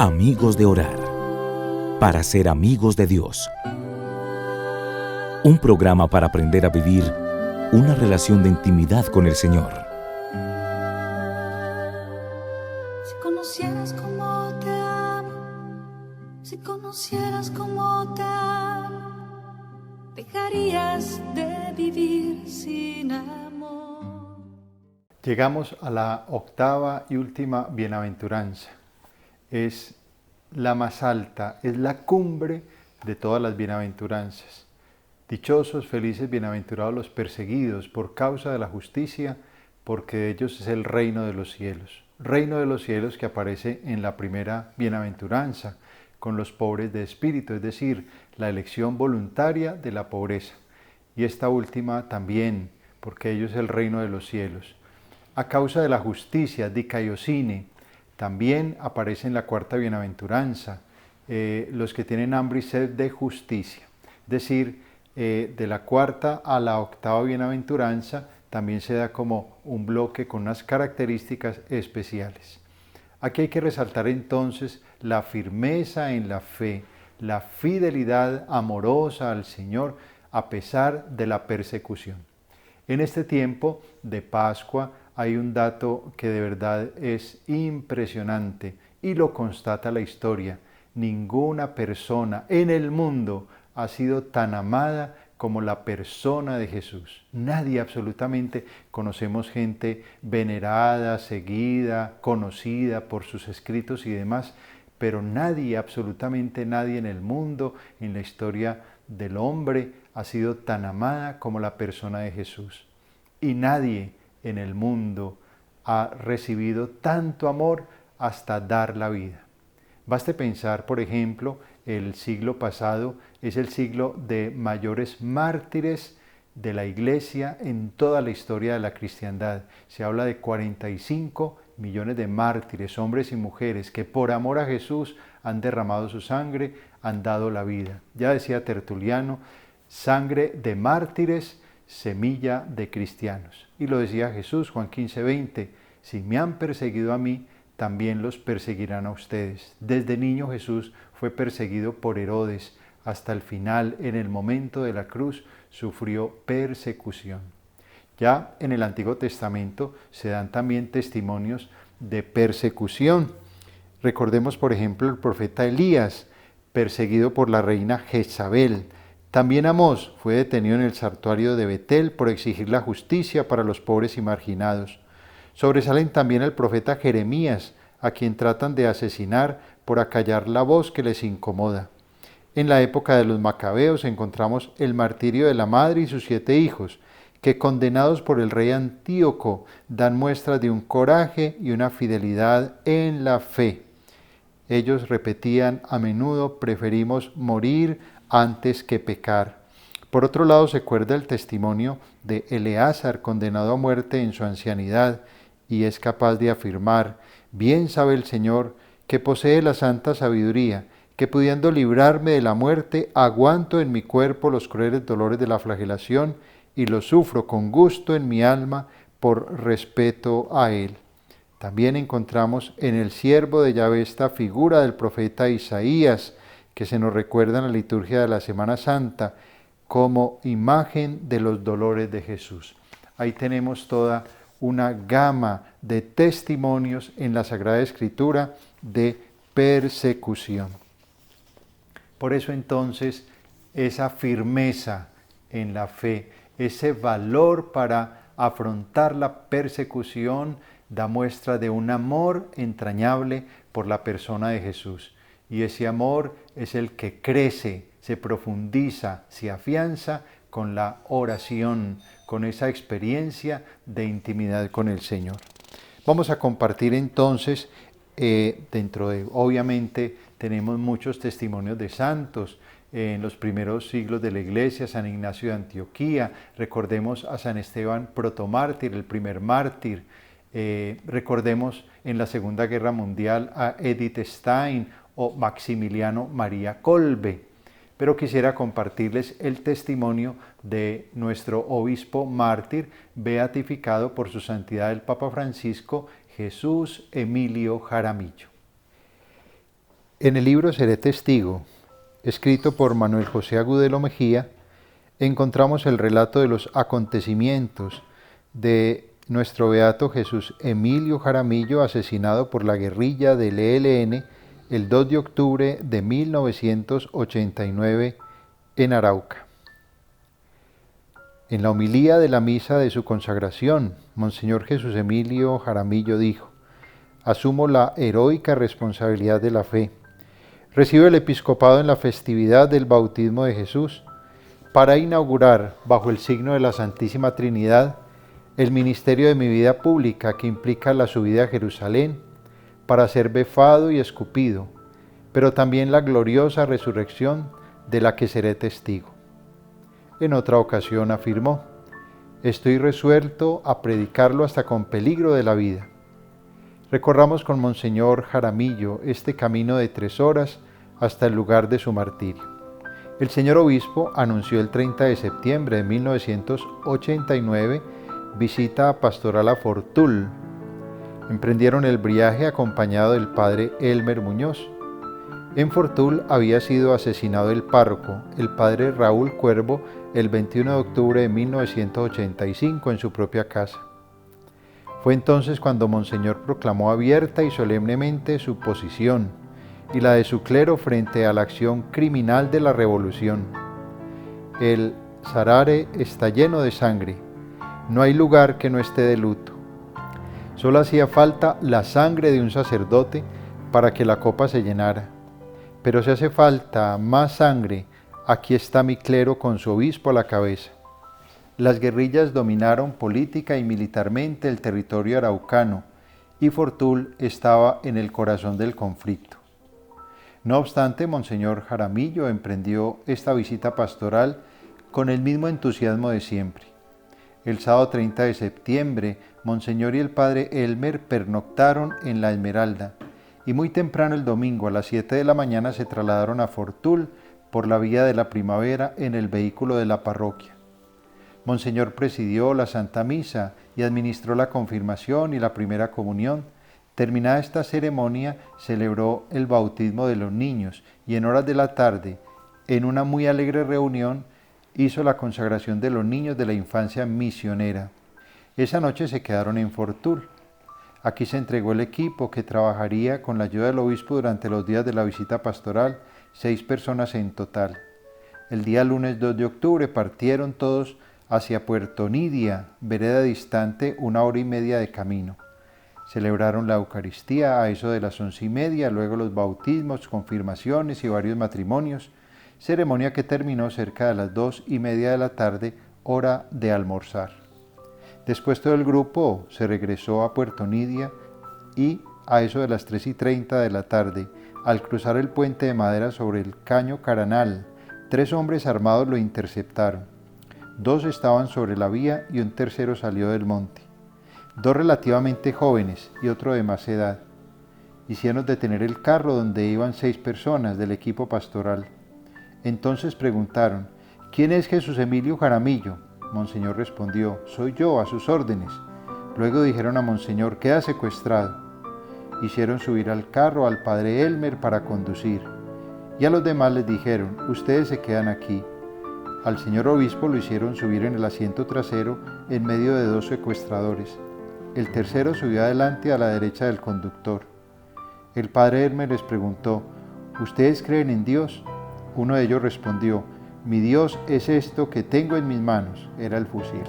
Amigos de Orar, para ser amigos de Dios. Un programa para aprender a vivir una relación de intimidad con el Señor. Si conocieras cómo te amo, si conocieras cómo te amo, dejarías de vivir sin amor. Llegamos a la octava y última bienaventuranza. Es la más alta, es la cumbre de todas las bienaventuranzas. Dichosos, felices, bienaventurados los perseguidos por causa de la justicia, porque de ellos es el reino de los cielos. Reino de los cielos que aparece en la primera bienaventuranza, con los pobres de espíritu, es decir, la elección voluntaria de la pobreza. Y esta última también, porque ellos es el reino de los cielos. A causa de la justicia, dikaiosine, también aparece en la cuarta bienaventuranza, los que tienen hambre y sed de justicia. Es decir, de la cuarta a la octava bienaventuranza también se da como un bloque con unas características especiales. Aquí hay que resaltar entonces la firmeza en la fe, la fidelidad amorosa al Señor a pesar de la persecución. En este tiempo de Pascua hay un dato que de verdad es impresionante y lo constata la historia. Ninguna persona en el mundo ha sido tan amada como la persona de Jesús. Nadie absolutamente. Conocemos gente venerada, seguida, conocida por sus escritos y demás, pero nadie, absolutamente nadie en el mundo, en la historia del hombre, ha sido tan amada como la persona de Jesús. Y nadie en el mundo ha recibido tanto amor hasta dar la vida. Baste pensar, por ejemplo, el siglo pasado es el siglo de mayores mártires de la Iglesia en toda la historia de la cristiandad. Se habla de 45 millones de mártires, hombres y mujeres, que por amor a Jesús han derramado su sangre, han dado la vida. Ya decía Tertuliano, sangre de mártires, semilla de cristianos. Y lo decía Jesús, Juan 15:20, si me han perseguido a mí, también los perseguirán a ustedes. Desde niño Jesús fue perseguido por Herodes, hasta el final, en el momento de la cruz, sufrió persecución. Ya en el Antiguo Testamento se dan también testimonios de persecución. Recordemos, por ejemplo, el profeta Elías, perseguido por la reina Jezabel. También Amós fue detenido en el santuario de Betel por exigir la justicia para los pobres y marginados. Sobresalen también el profeta Jeremías, a quien tratan de asesinar por acallar la voz que les incomoda. En la época de los Macabeos encontramos el martirio de la madre y sus 7 hijos, que condenados por el rey Antíoco dan muestras de un coraje y una fidelidad en la fe. Ellos repetían a menudo, preferimos morir antes que pecar. Por otro lado, se cuenta el testimonio de Eleazar, condenado a muerte en su ancianidad, y es capaz de afirmar, bien sabe el Señor, que posee la santa sabiduría, que pudiendo librarme de la muerte, aguanto en mi cuerpo los crueles dolores de la flagelación, y los sufro con gusto en mi alma por respeto a Él. También encontramos en el siervo de Yahvé esta figura del profeta Isaías, que se nos recuerda en la liturgia de la Semana Santa como imagen de los dolores de Jesús. Ahí tenemos toda una gama de testimonios en la Sagrada Escritura de persecución. Por eso entonces esa firmeza en la fe, ese valor para afrontar la persecución da muestra de un amor entrañable por la persona de Jesús. Y ese amor es el que crece, se profundiza, se afianza con la oración, con esa experiencia de intimidad con el Señor. Vamos a compartir entonces, obviamente tenemos muchos testimonios de santos. En los primeros siglos de la Iglesia, San Ignacio de Antioquía, recordemos a San Esteban protomártir, el primer mártir. Recordemos en la Segunda Guerra Mundial a Edith Stein o Maximiliano María Kolbe. Pero quisiera compartirles el testimonio de nuestro obispo mártir, beatificado por su santidad el Papa Francisco, Jesús Emilio Jaramillo. En el libro Seré Testigo, escrito por Manuel José Agudelo Mejía, encontramos el relato de los acontecimientos de nuestro beato Jesús Emilio Jaramillo, asesinado por la guerrilla del ELN el 2 de octubre de 1989 en Arauca. En la homilía de la misa de su consagración, Monseñor Jesús Emilio Jaramillo dijo: «Asumo la heroica responsabilidad de la fe. Recibo el episcopado en la festividad del bautismo de Jesús para inaugurar, bajo el signo de la Santísima Trinidad, el ministerio de mi vida pública que implica la subida a Jerusalén para ser befado y escupido, pero también la gloriosa resurrección de la que seré testigo». En otra ocasión afirmó: «Estoy resuelto a predicarlo hasta con peligro de la vida». Recorramos con Monseñor Jaramillo este camino de 3 horas hasta el lugar de su martirio. El señor obispo anunció el 30 de septiembre de 1989 visita pastoral a Fortul. Emprendieron el viaje acompañado del padre Elmer Muñoz. En Fortul había sido asesinado el párroco, el padre Raúl Cuervo, el 21 de octubre de 1985 en su propia casa. Fue entonces cuando Monseñor proclamó abierta y solemnemente su posición y la de su clero frente a la acción criminal de la revolución. El Sarare está lleno de sangre, no hay lugar que no esté de luto. Solo hacía falta la sangre de un sacerdote para que la copa se llenara. Pero si hace falta más sangre, aquí está mi clero con su obispo a la cabeza. Las guerrillas dominaron política y militarmente el territorio araucano y Fortul estaba en el corazón del conflicto. No obstante, Monseñor Jaramillo emprendió esta visita pastoral con el mismo entusiasmo de siempre. El sábado 30 de septiembre, Monseñor y el padre Elmer pernoctaron en La Esmeralda y muy temprano el domingo a las 7 de la mañana se trasladaron a Fortul por la vía de la Primavera en el vehículo de la parroquia. Monseñor presidió la Santa Misa y administró la confirmación y la primera comunión. Terminada esta ceremonia, celebró el bautismo de los niños y en horas de la tarde, en una muy alegre reunión, hizo la consagración de los niños de la infancia misionera. Esa noche se quedaron en Fortul. Aquí se entregó el equipo que trabajaría con la ayuda del obispo durante los días de la visita pastoral, 6 personas en total. El día lunes 2 de octubre partieron todos hacia Puerto Nidia, vereda distante 1 hora y media de camino. Celebraron la Eucaristía a eso de las 11:30, luego los bautismos, confirmaciones y varios matrimonios, ceremonia que terminó cerca de las 2:30 de la tarde, hora de almorzar. Después todo el grupo se regresó a Puerto Nidia y a eso de las 3:30 de la tarde, al cruzar el puente de madera sobre el Caño Caranal, 3 hombres armados lo interceptaron. 2 estaban sobre la vía y un tercero salió del monte. 2 relativamente jóvenes y otro de más edad. Hicieron detener el carro donde iban 6 personas del equipo pastoral. Entonces preguntaron: «¿Quién es Jesús Emilio Jaramillo?». Monseñor respondió: «Soy yo, a sus órdenes». Luego dijeron a Monseñor: «Queda secuestrado». Hicieron subir al carro al padre Elmer para conducir. Y a los demás les dijeron: «Ustedes se quedan aquí». Al señor obispo lo hicieron subir en el asiento trasero en medio de 2 secuestradores. El tercero subió adelante a la derecha del conductor. El padre Elmer les preguntó: «¿Ustedes creen en Dios?». Uno de ellos respondió: «Mi Dios es esto que tengo en mis manos». Era el fusil.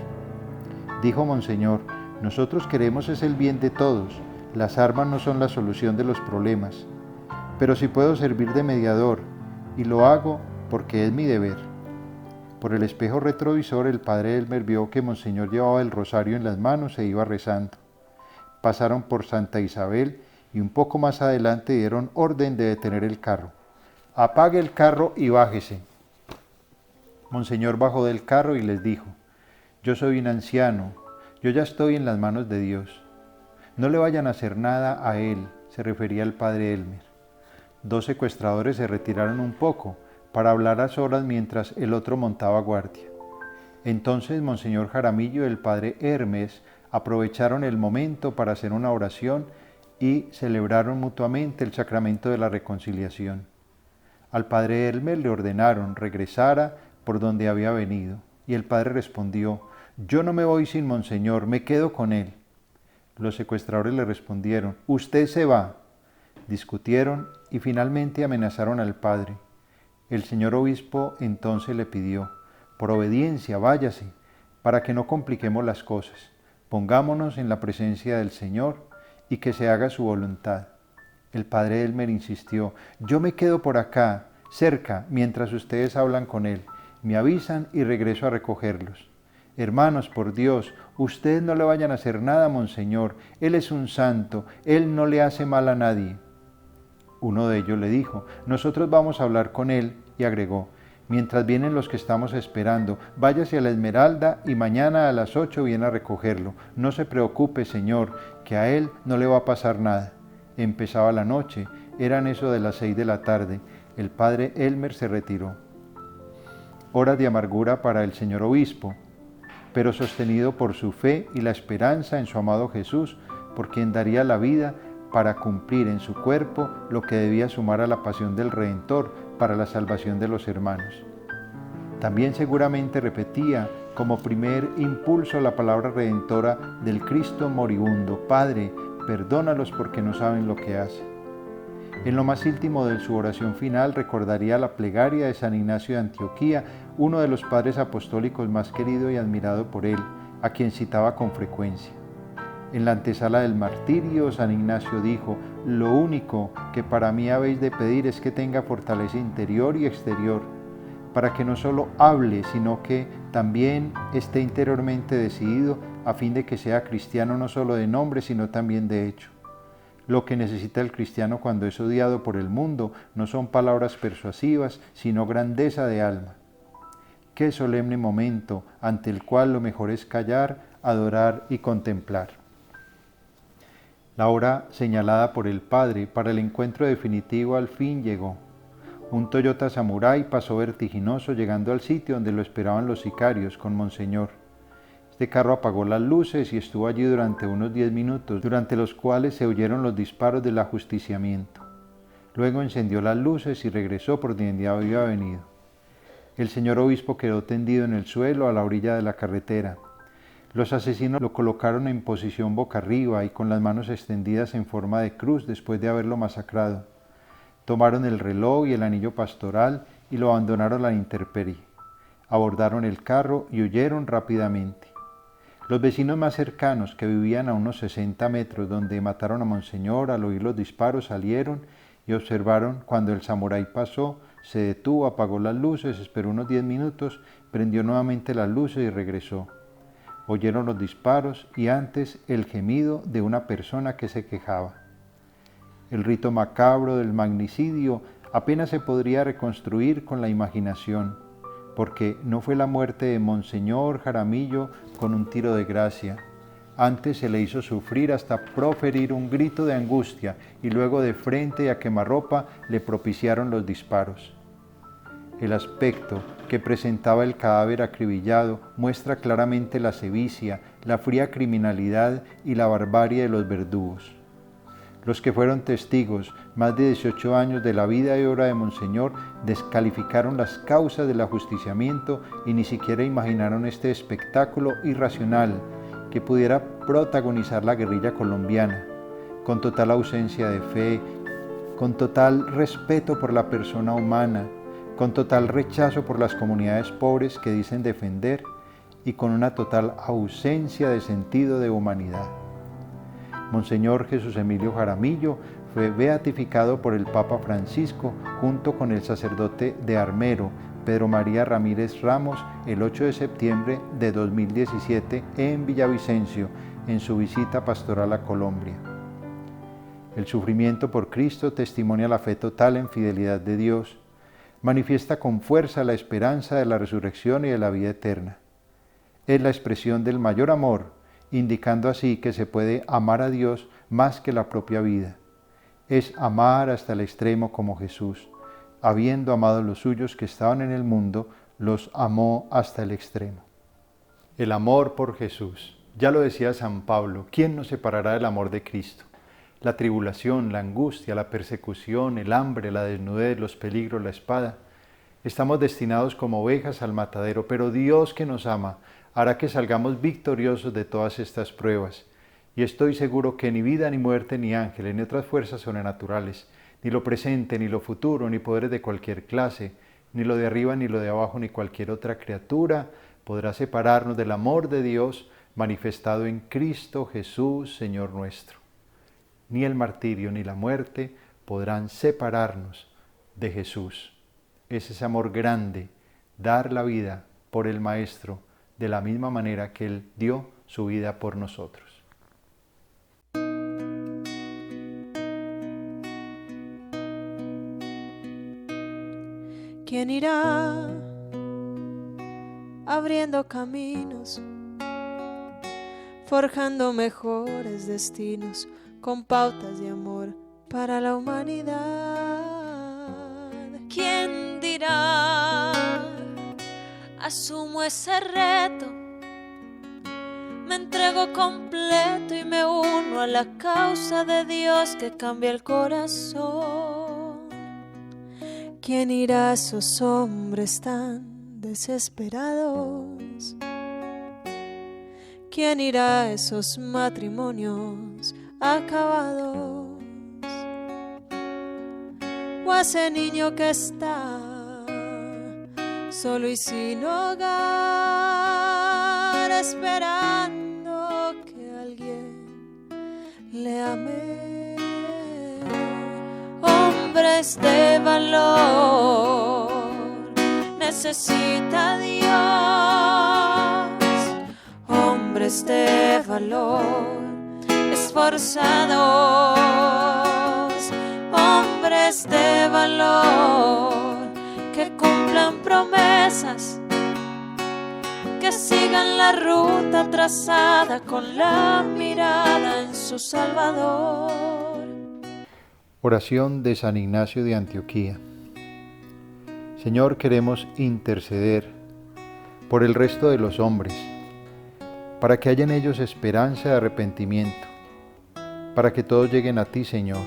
Dijo Monseñor: «Nosotros queremos es el bien de todos. Las armas no son la solución de los problemas. Pero si puedo servir de mediador, y lo hago porque es mi deber». Por el espejo retrovisor el padre Elmer vio que Monseñor llevaba el rosario en las manos e iba rezando. Pasaron por Santa Isabel y un poco más adelante dieron orden de detener el carro. «Apague el carro y bájese». Monseñor bajó del carro y les dijo: «Yo soy un anciano, yo ya estoy en las manos de Dios. No le vayan a hacer nada a él», se refería al padre Elmer. 2 secuestradores se retiraron un poco para hablar a solas mientras el otro montaba guardia. Entonces Monseñor Jaramillo y el padre Hermes aprovecharon el momento para hacer una oración y celebraron mutuamente el sacramento de la reconciliación. Al padre Elmer le ordenaron regresara por donde había venido, y el padre respondió: «Yo no me voy sin Monseñor, me quedo con él». Los secuestradores le respondieron: «Usted se va». Discutieron y finalmente amenazaron al padre. El señor obispo entonces le pidió: «Por obediencia, váyase, para que no compliquemos las cosas. Pongámonos en la presencia del Señor y que se haga su voluntad». El padre Elmer insistió: «Yo me quedo por acá, cerca, mientras ustedes hablan con él. Me avisan y regreso a recogerlos». «Hermanos, por Dios, ustedes no le vayan a hacer nada a Monseñor. Él es un santo, él no le hace mal a nadie». Uno de ellos le dijo: «Nosotros vamos a hablar con él», y agregó: «Mientras vienen los que estamos esperando, váyase a la Esmeralda y mañana a las 8 viene a recogerlo. No se preocupe, señor, que a él no le va a pasar nada». Empezaba la noche, eran eso de las 6 de la tarde. El padre Elmer se retiró. Horas de amargura para el señor obispo, pero sostenido por su fe y la esperanza en su amado Jesús, por quien daría la vida para cumplir en su cuerpo lo que debía sumar a la pasión del Redentor para la salvación de los hermanos. También seguramente repetía como primer impulso la palabra redentora del Cristo moribundo: «Padre, perdónalos porque no saben lo que hacen». En lo más íntimo de su oración final recordaría la plegaria de San Ignacio de Antioquía, uno de los padres apostólicos más querido y admirado por él, a quien citaba con frecuencia. En la antesala del martirio, San Ignacio dijo: «Lo único que para mí habéis de pedir es que tenga fortaleza interior y exterior, para que no solo hable, sino que también esté interiormente decidido, a fin de que sea cristiano no solo de nombre, sino también de hecho». Lo que necesita el cristiano cuando es odiado por el mundo no son palabras persuasivas, sino grandeza de alma. Qué solemne momento ante el cual lo mejor es callar, adorar y contemplar. La hora señalada por el Padre para el encuentro definitivo al fin llegó. Un Toyota Samurai pasó vertiginoso llegando al sitio donde lo esperaban los sicarios con Monseñor. Este carro apagó las luces y estuvo allí durante unos 10 minutos, durante los cuales se oyeron los disparos del ajusticiamiento. Luego encendió las luces y regresó por donde había venido. El señor obispo quedó tendido en el suelo a la orilla de la carretera. Los asesinos lo colocaron en posición boca arriba y con las manos extendidas en forma de cruz después de haberlo masacrado. Tomaron el reloj y el anillo pastoral y lo abandonaron a la intemperie. Abordaron el carro y huyeron rápidamente. Los vecinos más cercanos, que vivían a unos 60 metros donde mataron a Monseñor, al oír los disparos salieron y observaron cuando el samurái pasó, se detuvo, apagó las luces, esperó unos 10 minutos, prendió nuevamente las luces y regresó. Oyeron los disparos y antes el gemido de una persona que se quejaba. El rito macabro del magnicidio apenas se podría reconstruir con la imaginación, porque no fue la muerte de Monseñor Jaramillo con un tiro de gracia. Antes se le hizo sufrir hasta proferir un grito de angustia y luego de frente y a quemarropa le propiciaron los disparos. El aspecto que presentaba el cadáver acribillado muestra claramente la sevicia, la fría criminalidad y la barbarie de los verdugos. Los que fueron testigos más de 18 años de la vida y obra de Monseñor descalificaron las causas del ajusticiamiento y ni siquiera imaginaron este espectáculo irracional que pudiera protagonizar la guerrilla colombiana, con total ausencia de fe, con total respeto por la persona humana, con total rechazo por las comunidades pobres que dicen defender y con una total ausencia de sentido de humanidad. Monseñor Jesús Emilio Jaramillo fue beatificado por el Papa Francisco junto con el sacerdote de Armero, Pedro María Ramírez Ramos, el 8 de septiembre de 2017 en Villavicencio, en su visita pastoral a Colombia. El sufrimiento por Cristo testimonia la fe total en fidelidad de Dios, manifiesta con fuerza la esperanza de la resurrección y de la vida eterna. Es la expresión del mayor amor, indicando así que se puede amar a Dios más que la propia vida. Es amar hasta el extremo como Jesús. Habiendo amado a los suyos que estaban en el mundo, los amó hasta el extremo. El amor por Jesús. Ya lo decía San Pablo, ¿quién nos separará del amor de Cristo? la tribulación, la angustia, la persecución, el hambre, la desnudez, los peligros, la espada. Estamos destinados como ovejas al matadero, pero Dios que nos ama hará que salgamos victoriosos de todas estas pruebas. Y estoy seguro que ni vida, ni muerte, ni ángeles, ni otras fuerzas sobrenaturales, ni lo presente, ni lo futuro, ni poderes de cualquier clase, ni lo de arriba, ni lo de abajo, ni cualquier otra criatura podrá separarnos del amor de Dios manifestado en Cristo Jesús, Señor nuestro. Ni el martirio ni la muerte podrán separarnos de Jesús. Es ese amor grande, dar la vida por el Maestro, de la misma manera que Él dio su vida por nosotros. ¿Quién irá abriendo caminos, forjando mejores destinos con pautas de amor para la humanidad? ¿Quién dirá? Asumo ese reto, me entrego completo y me uno a la causa de Dios que cambia el corazón. ¿Quién irá a esos hombres tan desesperados? ¿Quién irá a esos matrimonios acabados? O a ese niño que está solo y sin hogar, esperando que alguien le ame. Hombres de valor, necesita Dios. Hombres de valor, esforzados. Hombres de valor, que cumplan promesas, que sigan la ruta trazada con la mirada en su Salvador. Oración de San Ignacio de Antioquía. Señor, queremos interceder por el resto de los hombres, para que haya en ellos esperanza de arrepentimiento, para que todos lleguen a ti, Señor.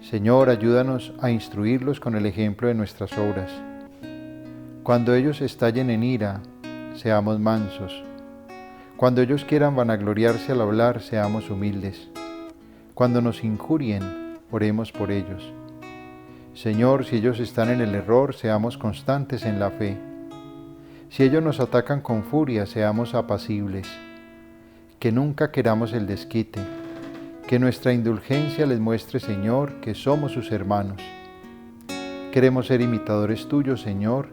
Señor, ayúdanos a instruirlos con el ejemplo de nuestras obras. Cuando ellos estallen en ira, seamos mansos. Cuando ellos quieran vanagloriarse al hablar, seamos humildes. Cuando nos injurien, oremos por ellos. Señor, si ellos están en el error, seamos constantes en la fe. Si ellos nos atacan con furia, seamos apacibles. Que nunca queramos el desquite. Que nuestra indulgencia les muestre, Señor, que somos sus hermanos. Queremos ser imitadores tuyos, Señor,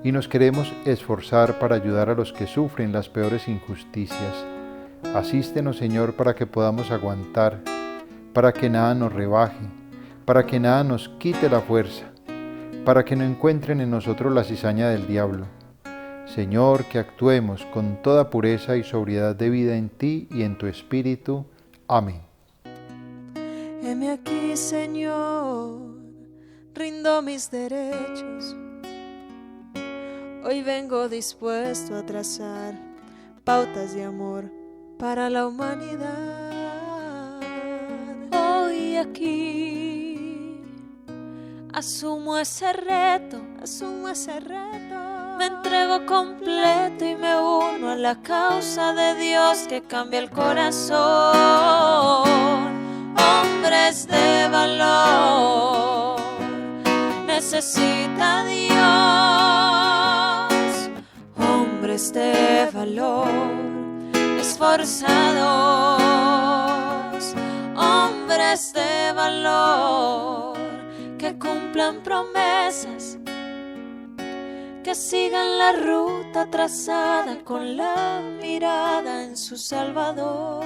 y nos queremos esforzar para ayudar a los que sufren las peores injusticias. Asístenos, Señor, para que podamos aguantar, para que nada nos rebaje, para que nada nos quite la fuerza, para que no encuentren en nosotros la cizaña del diablo. Señor, que actuemos con toda pureza y sobriedad de vida en ti y en tu Espíritu. Amén. Heme aquí, Señor, rindo mis derechos. Hoy vengo dispuesto a trazar pautas de amor para la humanidad. Hoy aquí asumo ese reto, me entrego completo y me uno a la causa de Dios que cambia el corazón. Hombres de valor, necesita Dios. Hombres de valor, esforzados. Hombres de valor, que cumplan promesas, que sigan la ruta trazada con la mirada en su Salvador.